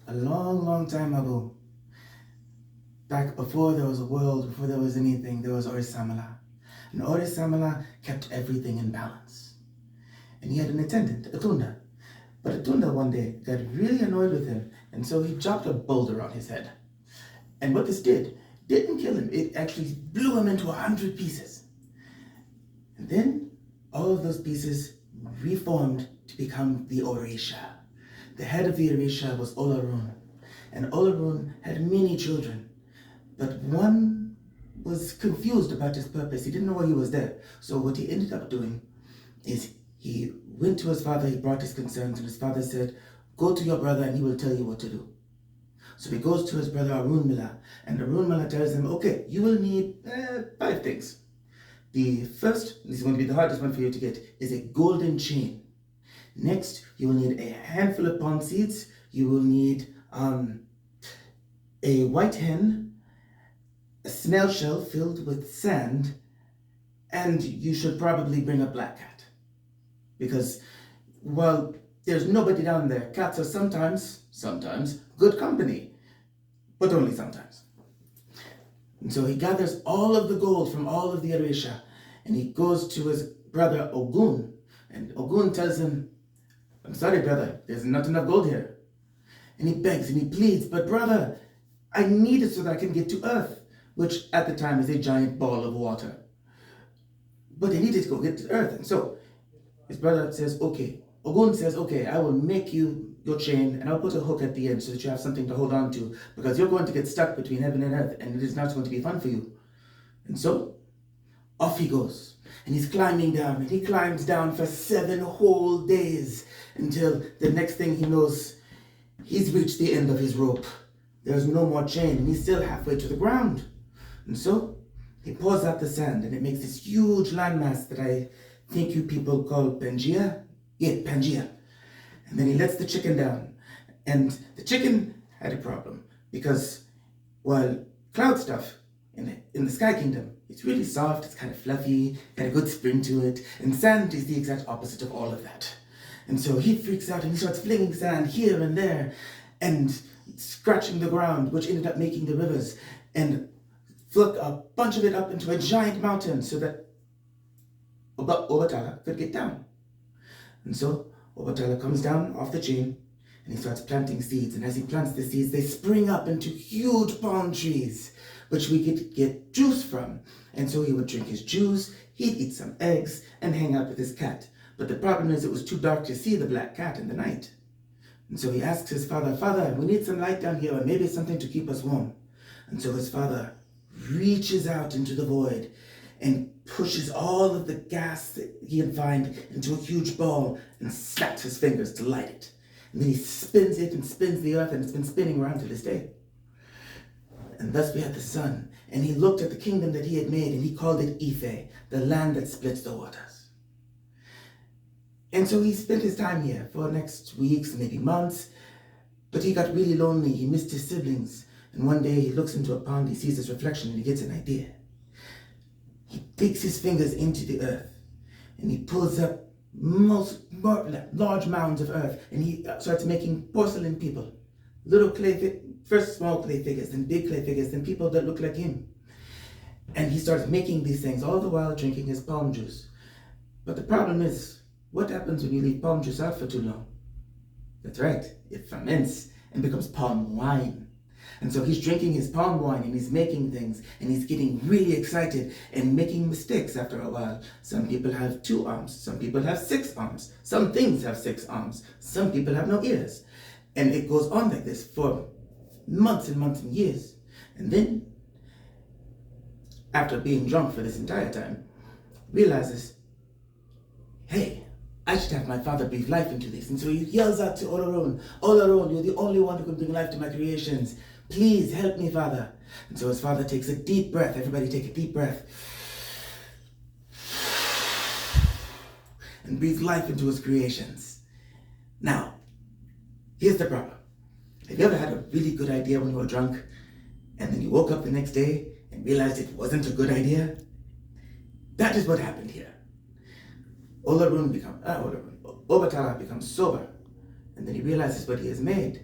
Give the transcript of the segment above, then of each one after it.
A long, long time ago, back before there was a world, before there was anything, there was Orisamala. And Orisamala kept everything in balance. And he had an attendant, Atunda. But Atunda one day got really annoyed with him, and so he dropped a boulder on his head. And what this didn't kill him, it actually blew him into 100 pieces. And then all of those pieces reformed to become the Orisha. The head of the Orisha was Olarun, and Olarun had many children, but one was confused about his purpose. He didn't know why he was there. So what he ended up doing is he went to his father, he brought his concerns, and his father said, go to your brother and he will tell you what to do. So he goes to his brother Arunmila, and Arunmila tells him, okay, you will need 5 things. The first, this is going to be the hardest one for you to get, is a golden chain. Next, you will need a handful of palm seeds. You will need a white hen, a snail shell filled with sand, and you should probably bring a black cat. Because, well, there's nobody down there. Cats are sometimes good company, but only sometimes. And so he gathers all of the gold from all of the Orisha, and he goes to his brother Ogun, and Ogun tells him, I'm sorry, brother, there's not enough gold here. And he begs and he pleads, but brother, I need it so that I can get to Earth, which at the time is a giant ball of water. But he needed to go get to Earth, and so his brother says, okay. Ogun says, okay, I will make you your chain and I'll put a hook at the end so that you have something to hold on to, because you're going to get stuck between heaven and earth and it is not going to be fun for you. And so off he goes, and he's climbing down, and he climbs down for 7 whole days until the next thing he knows, he's reached the end of his rope. There's no more chain, and he's still halfway to the ground. And so he pours out the sand, and it makes this huge landmass that I think you people call Pangaea. Yeah, Pangaea. And then he lets the chicken down. And the chicken had a problem because, well, cloud stuff in the Sky Kingdom, it's really soft, it's kind of fluffy, got a good spring to it, and sand is the exact opposite of all of that. And so he freaks out and he starts flinging sand here and there and scratching the ground, which ended up making the rivers, and flick a bunch of it up into a giant mountain so that Obatala could get down. And so Obatala comes down off the chain and he starts planting seeds. And as he plants the seeds, they spring up into huge palm trees, which we could get juice from. And so he would drink his juice, he'd eat some eggs, and hang out with his cat. But the problem is it was too dark to see the black cat in the night. And so he asks his father, Father, we need some light down here, or maybe something to keep us warm. And so his father reaches out into the void and pushes all of the gas that he can find into a huge ball and snaps his fingers to light it. And then he spins it and spins the earth, and it's been spinning around to this day. And thus we had the sun, and he looked at the kingdom that he had made, and he called it Ife, the land that splits the waters. And so he spent his time here for the next weeks, maybe months, but he got really lonely, he missed his siblings, and one day he looks into a pond, he sees his reflection, and he gets an idea. He digs his fingers into the earth, and he pulls up large mounds of earth, and he starts making porcelain people, little first small clay figures, then big clay figures, then people that look like him. And he starts making these things, all the while drinking his palm juice. But the problem is, what happens when you leave palm juice out for too long? That's right, it ferments and becomes palm wine. And so he's drinking his palm wine and he's making things and he's getting really excited and making mistakes after a while. Some people have 2 arms, some people have 6 arms, some things have 6 arms, some people have no ears. And it goes on like this for months and months and years. And then, after being drunk for this entire time, realizes, hey, I should have my father breathe life into this. And so he yells out to Olaron, Olaron, you're the only one who can bring life to my creations. Please help me, Father. And so his father takes a deep breath. Everybody take a deep breath. And breathes life into his creations. Now, here's the problem. Have you ever had a really good idea when you were drunk, and then you woke up the next day and realized it wasn't a good idea? That is what happened here. Obatala becomes sober, and then he realizes what he has made.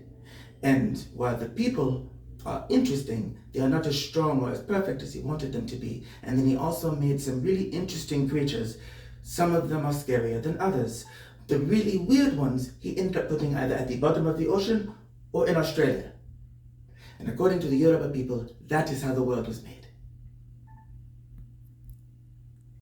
And while the people are interesting, they are not as strong or as perfect as he wanted them to be. And then he also made some really interesting creatures. Some of them are scarier than others. The really weird ones he ended up putting either at the bottom of the ocean or in Australia. And according to the Yoruba people, that is how the world was made.